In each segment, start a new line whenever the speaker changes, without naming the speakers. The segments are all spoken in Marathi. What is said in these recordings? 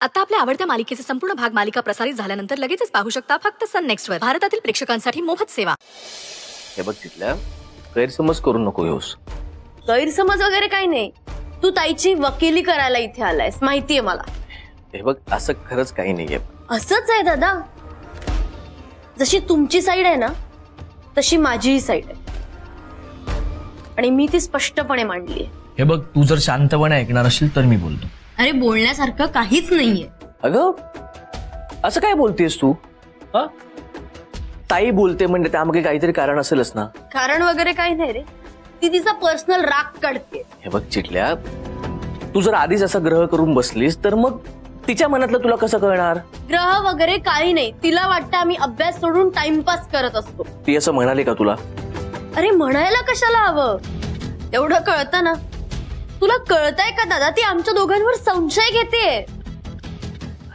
आता आपल्या आवडत्या मालिकेचे संपूर्ण भाग मालिका प्रसारित झाल्यानंतर लगेचच पाहू शकता फक्त सन नेक्स्ट वर. भारतातील प्रेक्षकांसाठी मोफत सेवा.
हे बघ तिथल्या गैरसमज करू नको योस.
गैरसमज वगैरे काही नाही. तू ताईची वकिली करायला इथे आलायस माहितीये मला.
हे बघ असं खरंच काही नाहीये.
असंच आहे दादा. जशी तुमची साईड आहे ना तशी माझीही साईड आहे आणि मी ती स्पष्टपणे मांडली आहे.
हे बघ तू जर शांतपणे ऐकणार असेल तर मी बोलतो.
अरे बोलण्यासारखं काहीच नाहीये.
अगं असं काय बोलतेस तू? ताई बोलते म्हणजे त्यामागे काहीतरी कारण असेलच ना.
कारण वगैरे काही नाही रे. ती तिचा पर्सनल राग काढते.
हे बघ चिटल्या, तू जर आधीच असा ग्रह करून बसलीस तर मग तिच्या मनातलं तुला कसं कळणार?
ग्रह वगैरे काही नाही. तिला वाटतं आम्ही अभ्यास सोडून टाइमपास करत असतो.
ती असं म्हणाली का तुला?
अरे म्हणायला कशाला हवं, एवढं कळतं ना. तुला कळतंय का दादा, ती आमच्या दोघांवर संशय घेते.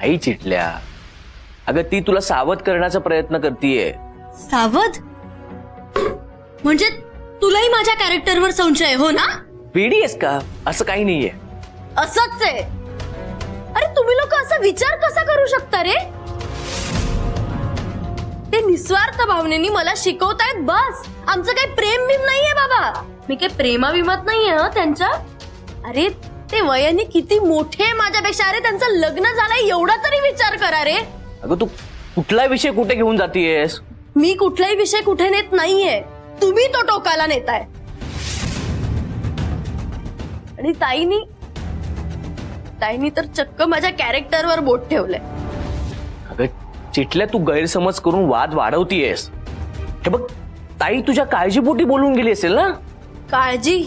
आई चिटल्या, अगं ती तुला सावध करण्याचा प्रयत्न करतीये.
सावध म्हणजे तुलाही माझ्या कॅरेक्टरवर संशय हो ना?
वेडी आहेस का? असं काही नाहीये.
असंच आहे. अरे तुम्ही लोक असा विचार कसा करू शकता रे? ते निस्वार्थ भावनेनी मला शिकवतायत बस. आमचं काही प्रेम बिम नाहीये बाबा. मी काही प्रेमाभिमत नाहीये त्यांच्या. अरे ते वयाने किती मोठे माझ्यापेक्षा. अरे त्यांचं लग्न झालंय एवढा तरी विचार करा रे.
अगं तू कुठला विषय कुठे घेऊन जातीयस?
मी कुठलाही विषय कुठे नेत नाहीये, तुम्ही तो टोकाला नेताय. आणि ताईनी तर चक्क माझ्या कॅरेक्टरवर बोट ठेवलंय.
अगं चिटल्या, तू गैरसमज करून वाद वाढवतीयस. हे बघ ताई तुझ्या काळजीपोटी बोलून गेली असेल ना.
काळजी?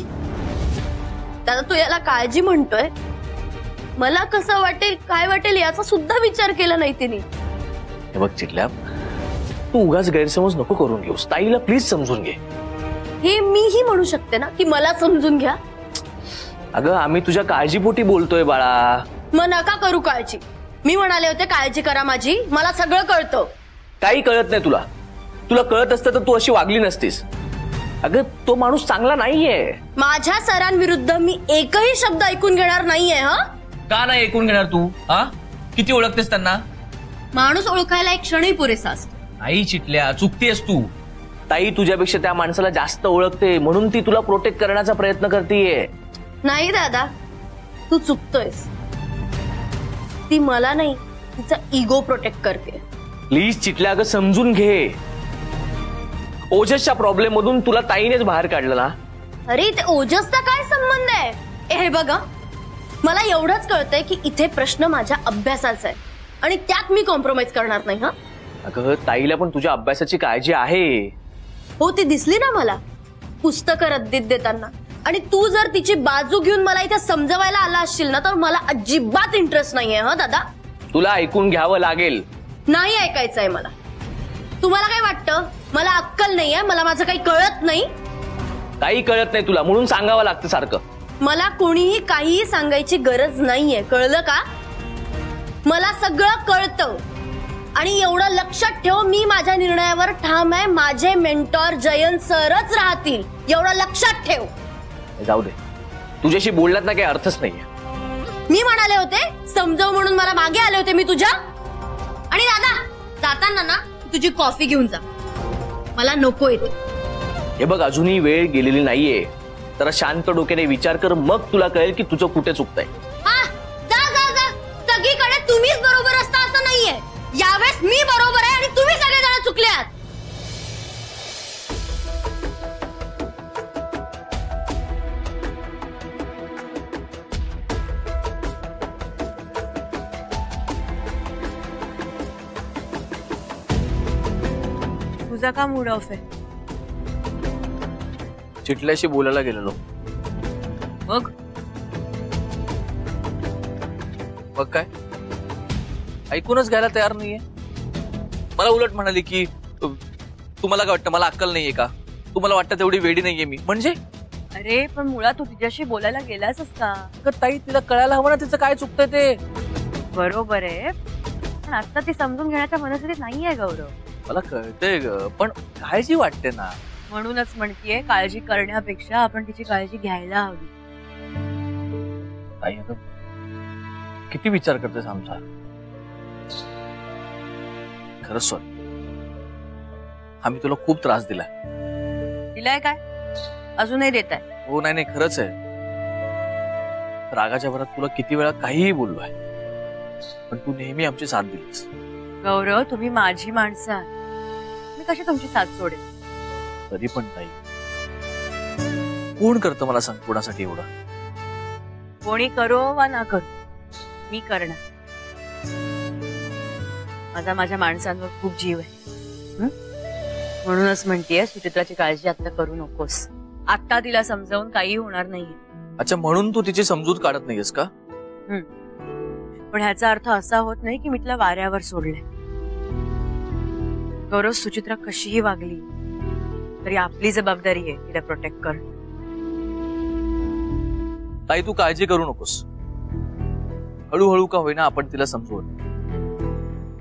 दादा तू याला काळजी म्हणतोय? मला कसं वाटेल काय वाटेल याचा सुद्धा विचार केला नाही तिने.
हे बघ चिटल्या, तू उगाच गैरसमज नको करून घेऊस. ताईला प्लीज समजून घे.
हे मीही म्हणू शकते ना की मला समजून घ्या.
अगं आम्ही तुझ्या काळजीपोटी बोलतोय बाळा.
मग नका करू काळजी. मी म्हणाले होते काळजी करा माझी. मला सगळं कळतं.
काही कळत नाही तुला. तुला कळत असतं तर तू अशी वागली नसतीस. अगं तो माणूस चांगला नाहीये.
माझ्या सरांविरुद्ध मी एकही शब्द ऐकून घेणार नाहीये.
का नाही ऐकून घेणार तू? किती ओळखतेस त्यांना?
माणूस ओळखायला एक क्षणही पुरेसा असतो.
आई चिटल्या, चुकतेस तू.
ताई तुझ्यापेक्षा त्या माणसाला जास्त ओळखते म्हणून ती तुला प्रोटेक्ट करण्याचा प्रयत्न करतेय.
नाही दादा, तू चुकतोयस. ती मला नाही, तिचा इगो प्रोटेक्ट करते.
प्लीज चिटल्या, अगं समजून घे. ओजसच्या प्रॉब्लेम मधून तुला ताईनेच बाहेर काढलं ना.
अरे ते ओजसचा काय संबंध आहे? हे बघा, मला एवढंच कळतंय की इथे प्रश्न माझ्या अभ्यासाचा आहे आणि त्यात मी कॉम्प्रोमाइज करणार नाही.
अगं ताईला पण तुझ्या अभ्यासाची काळजी आहे.
हो ती दिसली ना मला पुस्तकं रद्दीत देताना. आणि तू जर तिची बाजू घेऊन मला इथे समजवायला आला असशील ना तर मला अजिबात इंटरेस्ट नाहीये. दादा
तुला ऐकून घ्यावं लागेल.
नाही ऐकायचंय मला. तुम्हाला काय वाटतं मला अक्कल नाहीये? मला माझं काही कळत नाही?
काही कळत नाही तुला म्हणून सांगावं लागतं सारखं.
मला कोणीही काहीही सांगायची गरज नाहीये, कळलं का? मला सगळं कळतं आणि एवढं लक्षात ठेव, मी माझ्या निर्णयावर ठाम आहे. माझे मेंटॉर जयंत सरच राहतील, एवढं लक्षात ठेव.
जाऊ दे, तुझ्याशी बोलण्यात ना काही अर्थच नाहीये.
मी म्हणाले होते समजव म्हणून मला मागे आले होते मी तुझ्या. आणि दादा जाताना ना तुझी कॉफी घेऊन जा, मला नको येते.
हे बघ अजूनही वेळ गेलेली नाहीये. जरा शांत डोक्याने विचार कर, मग तुला कळेल की तुझं कुठे चुकतंय.
जा जा जा. सगळीकडे तुम्हीच बरोबर असता असं नाहीये. यावेळेस मी बरोबर आहे आणि तुम्ही सगळेजण चुकले आहात.
तुझा का मूड ऑफ आहे?
चिटल्याशी बोलायला गेलेलो.
मग काय? ऐकूनच घ्यायला तयार नाहीये. मला उलट म्हणाली की तुम्हाला काय वाटतं मला अक्कल नाहीये का? तुम्हाला वाटतं तेवढी वेडी नाहीये मी म्हणजे?
अरे पण मुळात तू तिच्याशी बोलायला गेलास का?
ताई तिला कळायला हवं ना तिचं काय चुकतंय ते.
बरोबर आहे, पण आता ती समजून घेण्याच्या मनस्थितीत नाहीये गौरव.
मला कळतंय ग, पण काळजी वाटते ना.
म्हणूनच म्हणतीये काळजी करण्यापेक्षा आपण तिची काळजी घ्यायला हवी.
किती विचार करतेस आमचा. खरंच सॉरी, आम्ही तुला खूप त्रास दिलाय.
दिलाय काय? अजूनही देत आहे?
हो, नाही नाही, खरंच आहे. रागाच्या भरात तुला किती वेळा काहीही बोललोय, पण तू नेहमी आमची साथ दिलीस.
गौरव, तुम्ही माझी माणसं आहात, मी कशी तुमची साथ सोडेल?
तरी पण नाही. कोण करतं मला सांग कोणासाठी एवढं?
कोणी करो वा ना करो, मी करणार. माझ्या माणसांवर खूप जीव आहे. म्हणूनच म्हणतेय, सुचित्राची काळजी आता करू नकोस. आता तिला समजावून काही होणार नाहीये.
अच्छा, म्हणून तू तिची समजूत काढत नाहीयेस का?
पण ह्याचा अर्थ असा होत नाही की मी तिला वाऱ्यावर सोडले. गौरव, सुचित्रा कशीही वागली तरी आपली जबाबदारी आहे तिला प्रोटेक्ट करणं.
ताई, तू काळजी करू नकोस. हळूहळू का होईना आपण तिला समजवू.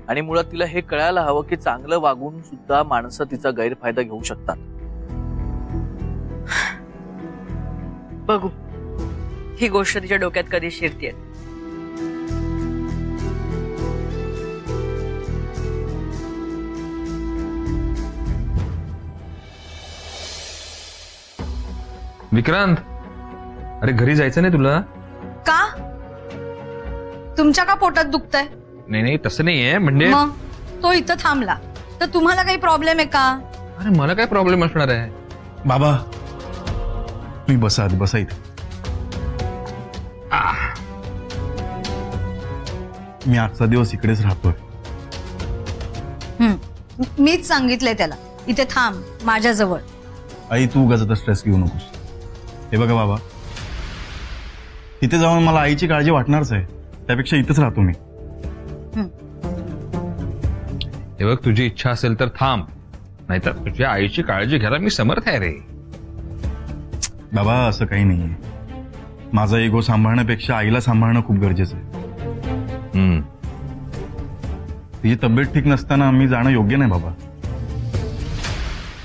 आणि मुळात तिला हे कळायला हवं की चांगलं वागून सुद्धा माणसं तिचा गैरफायदा घेऊ शकतात.
बघू ही गोष्ट तिच्या डोक्यात कधी शिरतेय.
विक्रांत, अरे घरी जायचं नाही तुला?
का? तुमच्या का पोटात दुखतंय?
नाही तसं नाहीये, म्हणजे
मग तो इथं थांबला तर तुम्हाला काही प्रॉब्लेम आहे का?
अरे मला काय प्रॉब्लेम असणार आहे?
बाबा तुम्ही बसा इथे. मी आजचा दिवस इकडेच राहतोय.
मीच सांगितलंय त्याला इथे थांब माझ्याजवळ.
आई, तू उगाच स्ट्रेस घेऊ नकोस. हे बघा बाबा, तिथे जाऊन मला आईची काळजी वाटणारच आहे, त्यापेक्षा इथेच राहतो मी.
हे बघ, तुझी इच्छा असेल तर थांब, नाहीतर तुझ्या आईची काळजी घ्यायला मी समर्थ आहे रे.
बाबा असं काही नाहीये. माझा इगो सांभाळण्यापेक्षा आईला सांभाळणं खूप गरजेचं आहे. तिची तब्येत ठीक नसताना मी जाणं योग्य नाही बाबा.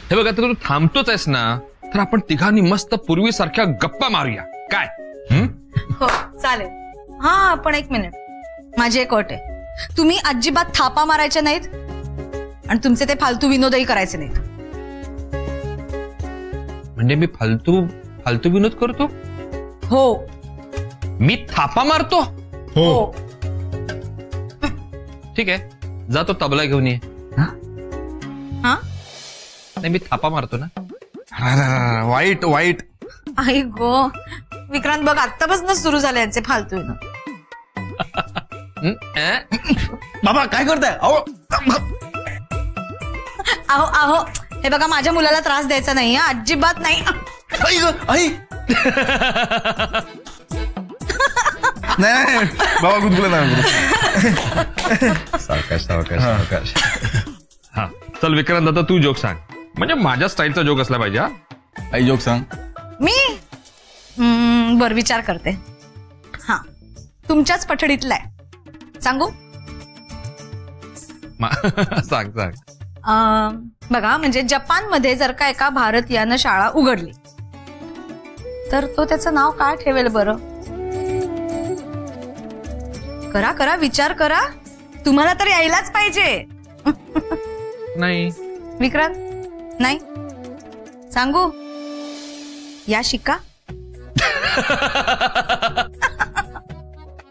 हे बघ, आता तू थांबतोच आहेस ना, तर आपण तिघांनी मस्त पूर्वीसारख्या गप्पा मारूया काय?
हो चालेल. हा पण एक मिनिट, माझी एक अट आहे. तुम्ही अजिबात थापा मारायच्या नाहीत आणि तुमचे ते फालतू विनोदही करायचे नाहीत.
म्हणजे मी फालतू विनोद करतो?
हो.
मी थापा मारतो?
हो.
ठीक आहे, जातो तबला घेऊन ये.
हा?
नाही, मी थापा मारतो ना.
वाईट वाईट.
आई गो, विक्रांत बघ आत्तापासून सुरू झाले यांचे फालतू विनोद.
बाबा काय करताय?
अहो अहो, हे बघा माझ्या मुलाला त्रास द्यायचा नाही, अजिबात नाही.
आई नाही बाबा, गुदगुला नाही.
सावकाश. हा चल विक्रांत, आता तू जोक सांग, म्हणजे माझ्या स्टाईलचा जोक असला पाहिजे.
आई जोक सांग.
मी बर विचार करते. हा, तुमच्याच पठडीतला आहे, सांगू?
सांग.
बघा, म्हणजे जपानमध्ये जर का एका भारतीयानं शाळा उघडली तर तो त्याचं नाव काय ठेवेल बरं? करा विचार करा, तुम्हाला तर यायलाच पाहिजे.
नाही
विक्रांत, नाही सांगू? या शिका.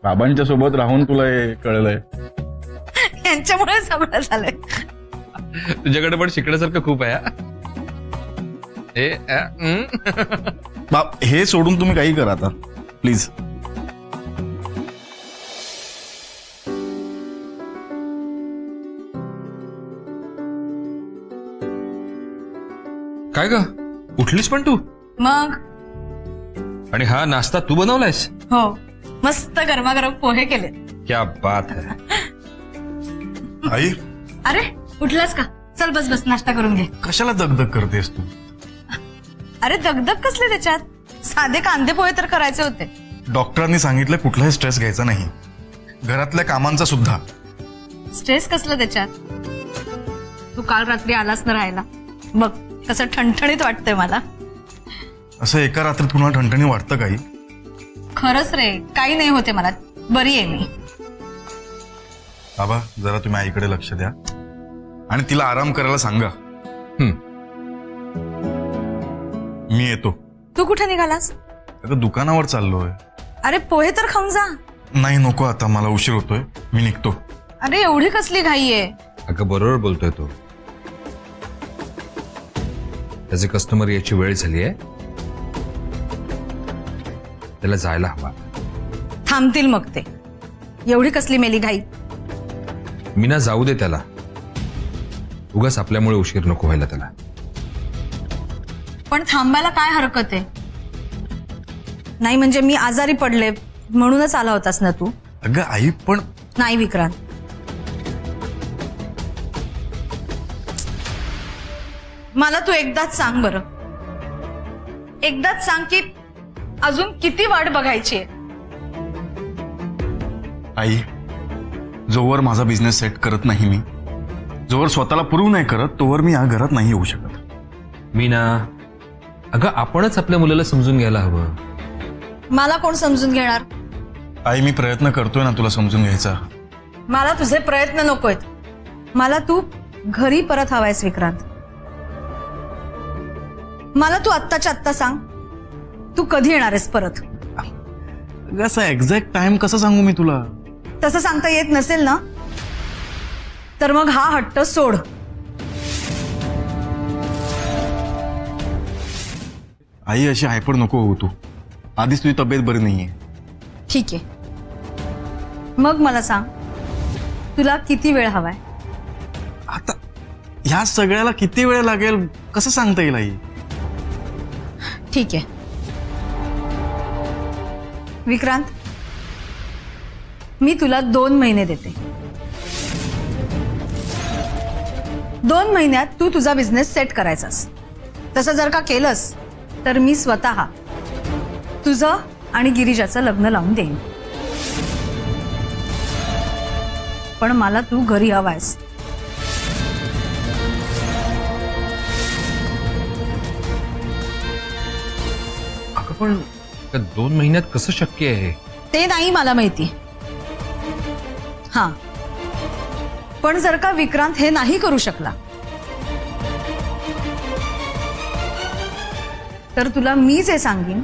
बाबांच्या सोबत राहून तुला हे कळलंय.
यांच्यामुळे सगळं झालंय.
तुझ्याकडे पण शिकण्यासारखं खूप आहे.
बाप, हे सोडून तुम्ही काही करा आता प्लीज.
काय ग, उठलीस पण तू?
मग
आणि हा नाश्ता तू बनवलायस?
हो, मस्त गरमागरम पोहे केले.
क्या बात है.
आई,
अरे उठलास का? चल बस नाश्ता करून घे.
कशाला दगदग करतेस तू?
अरे दगदग कसले त्याच्यात? साधे कांदे पोहे तर करायचे होते.
डॉक्टरांनी सांगितलं कुठलाही स्ट्रेस घ्यायचा नाही, घरातल्या कामांचा सुद्धा.
स्ट्रेस कसलं त्याच्यात? तू काल रात्री आलास ना राहायला, बघ कसं ठणठणीत वाटतंय मला.
असं एका रात्रीत पुन्हा ठणठणी वाटतं काही?
खरंच रे, काही नाही होते मला, बरी आहे मी.
बाबा जरा तुम्ही आईकडे लक्ष द्या आणि तिला आराम करायला सांगा. मी येतो.
तू कुठे निघालास?
अगं दुकानावर चाललोय.
अरे पोहे तर खाऊन जा.
नाही नको आता, मला उशीर होतोय, मी निघतो.
अरे एवढी कसली घाई आहे?
अगं बरोबर बोलतोय तो. त्याचे कस्टमर याची वेळ झाली आहे, त्याला जायला हवा.
थांबतील मग ते. एवढी कसली मेली घाई?
मीना जाऊ दे त्याला, उगाच आपल्यामुळे उशीर नको व्हायला त्याला.
पण थांबायला काय हरकत आहे? नाही म्हणजे मी आजारी पडले म्हणूनच आला होतास ना तू?
अगं आई पण.
नाही विक्रांत, मला तू एकदाच सांग बरं, एकदाच सांग की अजून किती वाट बघायची आहे?
आई, जोवर माझा बिझनेस सेट करत नाही मी, जोवर स्वतःला प्रूव्ह नाही करत, तोवर मी या घरात नाही येऊ शकत.
मीना, अगं आपणच आपल्या मुलाला समजून घ्यायला हवं.
मला कोण समजून घेणार?
आई मी प्रयत्न करतोय ना तुला समजून घ्यायचा.
मला तुझे प्रयत्न नकोयत. मला तू घरी परत हवायस विक्रांत. मला तू आत्ताच्या आत्ता सांग, तू कधी येणार आहेस परत?
असा एक्झॅक्ट टाइम कसं सांगू मी तुला?
तसं सांगता येत नसेल ना, तर मग हा हट्ट सोड.
आई अशी हायपर नको होऊ तू. आधीच तुझी तब्येत बरी नाहीये.
ठीक आहे, मग मला सांग तुला किती वेळ हवाय?
आता ह्या सगळ्याला किती वेळ लागेल कसं सांगता येईल आई?
ठीक आहे विक्रांत, मी तुला 2 महिने देते. 2 महिन्यात तू तुझा बिझनेस सेट करायचास. तसं जर का केलंस तर मी स्वतः तुझं आणि गिरिजाचं लग्न लावून देईन. पण मला तू घरी हवायस.
अगं पण 2 महिन्यात कसं शक्य आहे?
ते नाही मला माहिती. हा, पण जर का विक्रांत हे नाही करू शकला तर तुला मी जे सांगीन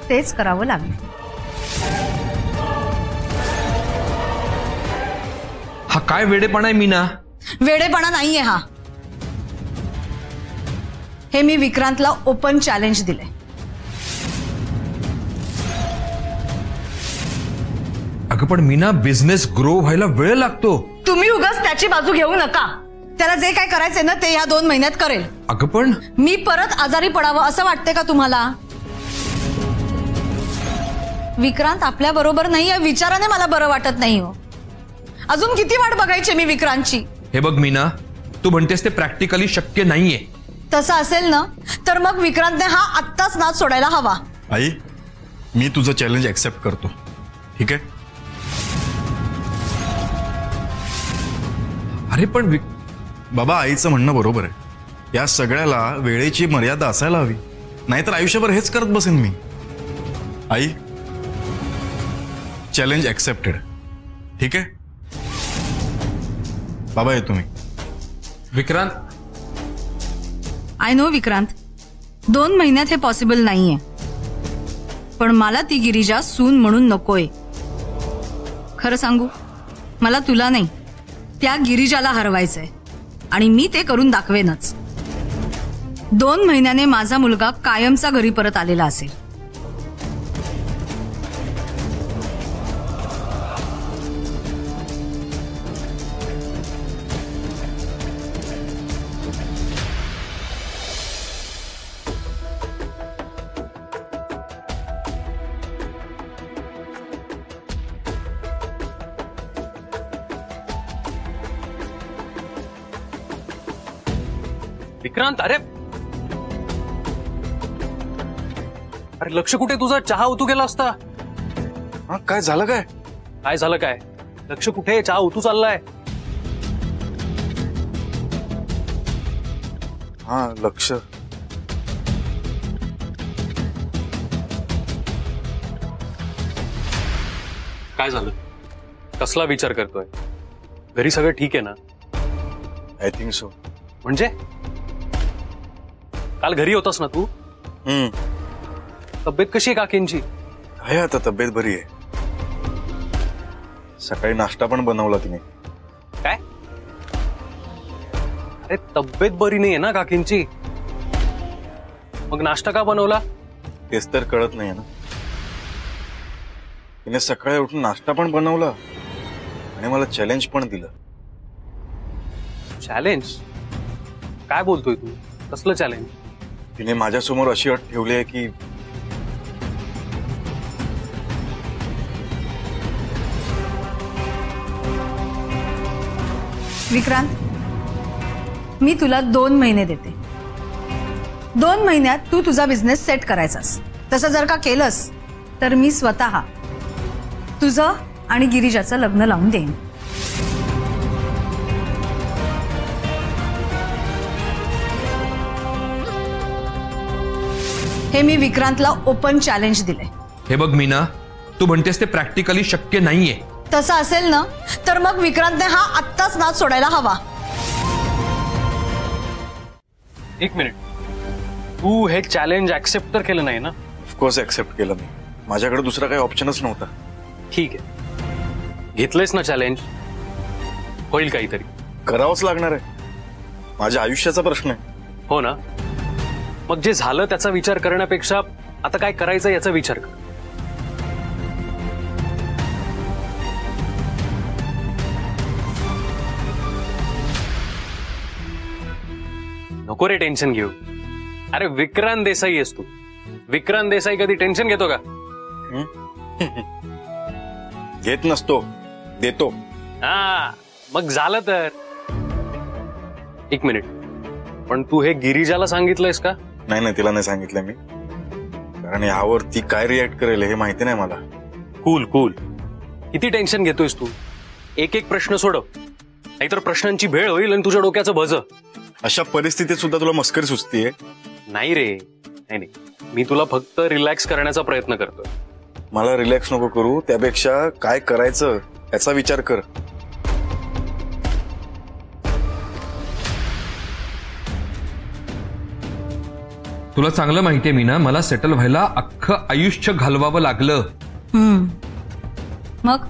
तेच करावं लागेल.
हा काय वेडेपणा आहे मीना?
वेडेपणा नाहीये हा. हे मी विक्रांतला ओपन चॅलेंज दिले.
अगं पण मीना, बिझनेस ग्रो व्हायला वेळ लागतो.
तुम्ही उगाच त्याची बाजू घेऊ नका. त्याला जे काय करायचंय ना ते या 2 महिन्यात करेल.
अगं पण
मी परत आजारी पडावं असं वाटते का तुम्हाला? विक्रांत आपल्या बरोबर नाही या विचाराने मला बरं वाटत नाही हो. अजून किती वाट बघायची मी विक्रांतची?
हे बघ मीना, तू म्हणतेस ते प्रॅक्टिकली शक्य नाहीये.
तसं असेल ना तर मग विक्रांतने हा आत्ताच नाच सोडायला हवा.
आई, मी तुझं चॅलेंज ऍक्सेप्ट करतो, ठीक आहे?
अरे पण
बाबा, आईचं म्हणणं बरोबर आहे. या सगळ्याला वेळेची मर्यादा असायला हवी, नाहीतर आयुष्यभर हेच करत बसेन मी. आई, चॅलेंज ऍक्सेप्टेड, ठीक आहे? बाबा येतो मी.
विक्रांत,
आय नो विक्रांत, 2 महिन्यात हे पॉसिबल नाहीये. पण मला ती गिरिजा सून म्हणून नकोय. खरं सांगू, मला तुला नाही त्या गिरिजाला हरवायचंय आणि मी ते करून दाखवेनच. 2 महिन्याने माझा मुलगा कायमचा घरी परत आलेला असेल.
विक्रांत, अरे अरे लक्ष कुठे तुझा? चहा उतू गेला असता.
हा, काय झालं?
काय झालं काय? लक्ष कुठे? चहा उतू चाललाय.
हा, लक्ष
काय झालं? कसला विचार करतोय?
घरी सगळं ठीक आहे ना?
I think so.
म्हणजे काल घरी होतास ना तू? तब्येत कशी आहे काकींची?
आहे आता तब्येत बरी आहे. सकाळी नाश्ता पण बनवला तिने.
काय? अरे तब्येत बरी नाहीये ना काकींची, मग नाश्ता का बनवला?
तेच तर कळत नाही ना. तिने सकाळी उठून नाश्ता पण बनवला आणि मला चॅलेंज पण दिलं.
चॅलेंज? काय बोलतोय तू? कसलं चॅलेंज?
तिने माझ्यासमोर अशी अट ठेवली आहे की
विक्रांत, मी तुला 2 महिने देते. 2 महिन्यात तू तुझा बिझनेस सेट करायचास. तसं जर का केलंस तर मी स्वतः तुझं आणि गिरिजाचं लग्न लावून देईन. हे मी विक्रांतला ओपन चॅलेंज दिले.
हे बघ मीना, तू म्हणतेस ते प्रॅक्टिकली शक्य नाहीये.
तसं असेल ना तर मग विक्रांतने हा आत्ताच नाच सोडायला हवा.
एक मिनिट, तू हे चॅलेंज ऍक्सेप्ट तर केलं नाही ना?
ऑफकोर्स ऍक्सेप्ट केलं मी. माझ्याकडे दुसरा काही ऑप्शनच नव्हता.
ठीक आहे, घेतलंयस ना चॅलेंज, होईल काहीतरी.
करावंच लागणार आहे. माझ्या आयुष्याचा प्रश्न आहे.
हो ना, मग जे झालं त्याचा विचार करण्यापेक्षा आता काय करायचं याचा विचार कर. नको रे टेन्शन घेऊ. अरे विक्रांत देसाई आहेस तू. विक्रांत देसाई कधी टेन्शन घेतो का?
घेत नसतो, देतो.
हा, मग झालं तर. एक मिनिट, पण तू हे गिरिजाला सांगितलंयस का?
नाही, तिला नाही सांगितलं मी, कारण यावर ती काय रिॲक्ट करेल हे माहिती नाही मला.
Cool cool. किती टेन्शन घेतोयस तू? एक एक प्रश्न सोडव, नाहीतर प्रश्नांची भेळ होईल आणि तुझ्या डोक्याचं भज.
अशा परिस्थितीत सुद्धा तुला मस्करी सुचतीये?
नाही रे, नाही, मी तुला फक्त रिलॅक्स करण्याचा प्रयत्न करतोय.
मला रिलॅक्स नको करू, त्यापेक्षा काय करायचं याचा विचार कर.
तुला चांगलं माहितीये मीना, मला सेटल व्हायला अख्खं आयुष्य घालवावं लागलं.
मग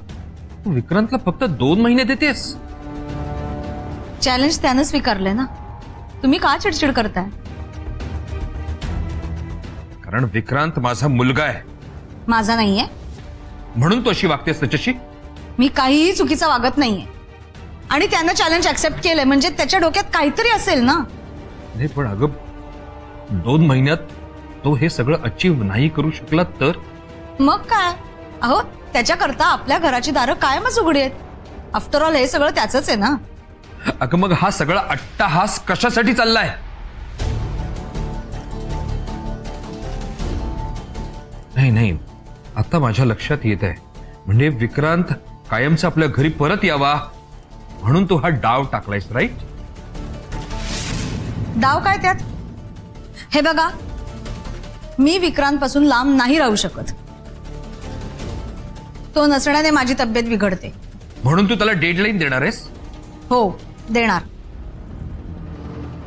तू विक्रांतला फक्त 2 महिने देतेस.
चॅलेंज त्यानं स्वीकारलंय ना, तुम्ही का चिडचिड करताय?
कारण विक्रांत माझा मुलगा आहे.
माझा नाहीये
म्हणून तो अशी वागतेस त्याच्याशी?
मी काहीही चुकीचं वागत नाहीये. आणि त्यानं चॅलेंज ऍक्सेप्ट केलंय म्हणजे त्याच्या डोक्यात काहीतरी असेल ना.
नाही पण अगं, 2 महिन्यात तो हे सगळं अचीव नाही करू शकला तर?
मग काय, अहो त्याच्याकरता आपल्या घराची दारं कायमच उघडी आहेत. आफ्टर ऑल हे सगळं त्याचंच आहे ना.
अगं मग हा सगळा अट्टाहास कशासाठी चाललाय? नाही, आता माझ्या लक्षात येत आहे. म्हणजे विक्रांत कायमचा आपल्या घरी परत यावा म्हणून तो हा डाव टाकलायस, राईट?
डाव काय त्यात? हे बघा, मी विक्रांत पासून लांब नाही राहू शकत. तो नसण्याने माझी तब्येत बिघडते.
म्हणून तू त्याला डेडलाईन देणार आहेस?
हो, देणार.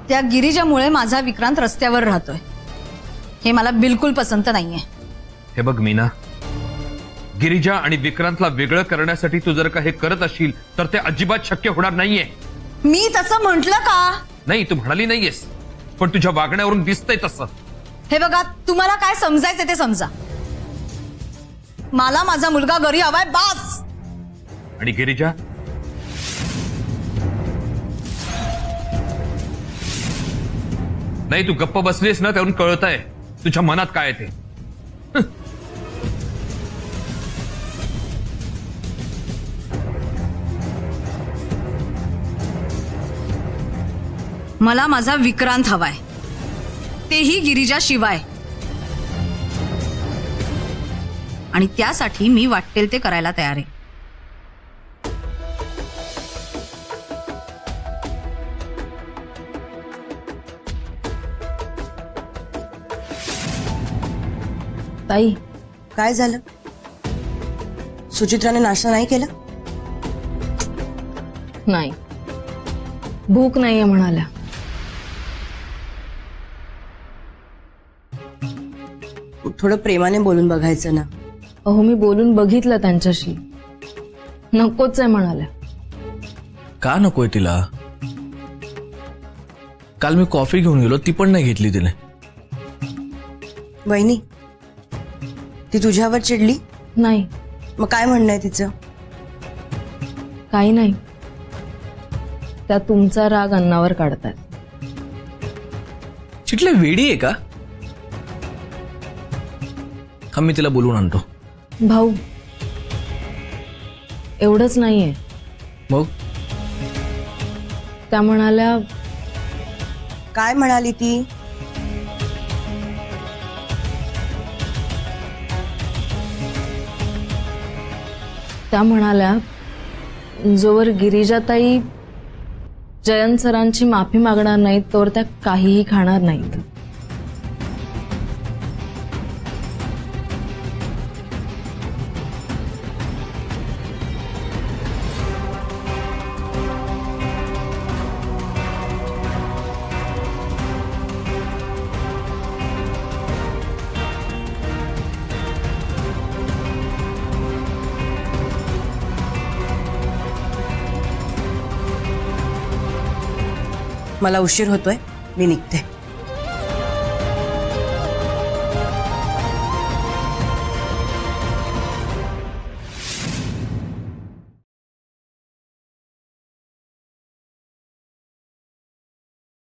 त्या गिरिजामुळे माझा विक्रांत रस्त्यावर राहतोय. हे मला बिलकुल पसंत नाहीये.
हे बघ मीना, गिरिजा आणि विक्रांतला वेगळं करण्यासाठी तू जर का हे करत असशील तर ते अजिबात शक्य होणार नाहीये.
मी तसं म्हटलं का?
नाही, तू म्हणाली नाहीयेस, पण तुझ्या वागण्यावरून दिसतंय तसं.
हे बघा, तुम्हाला काय समजायचं ते समजा. मला माझा मुलगा घरी हवाय, बास.
आणि गिरिजा? नाही, तू गप्प बसलीस ना, त्यावरून कळतंय तुझ्या मनात काय ते.
मला माझा विक्रांत हवाय, तेही गिरिजा शिवाय. आणि त्यासाठी मी वाटेल ते करायला तयार आहे.
ताई, काय झालं? सुचित्राने नाश्ता नाही केला?
नाही, भूक नाहीये म्हणाल्या.
थोडं प्रेमाने बोलून बघायचं ना.
अहो मी बोलून बघितलं त्यांच्याशी, नकोच आहे म्हणाल्या.
का नकोय तिला? काल मी कॉफी घेऊन गेलो, ती पण नाही घेतली तिने.
वहिनी, ती तुझ्यावर चिडली?
नाही.
मग काय म्हणणं आहे तिचं?
काही नाही, त्या तुमचा राग अन्नावर काढतात.
चिटले वेडी आहे का? हा मी तिला बोलून आणतो.
भाऊ, एवढंच नाहीये.
मग
त्या म्हणाल्या.
काय म्हणाली ती?
त्या म्हणाल्या जोवर गिरिजाताई जयंत सरांची माफी मागणार नाहीत तोवर त्या काहीही खाणार नाहीत.
मला उशीर होतोय, मी निघते.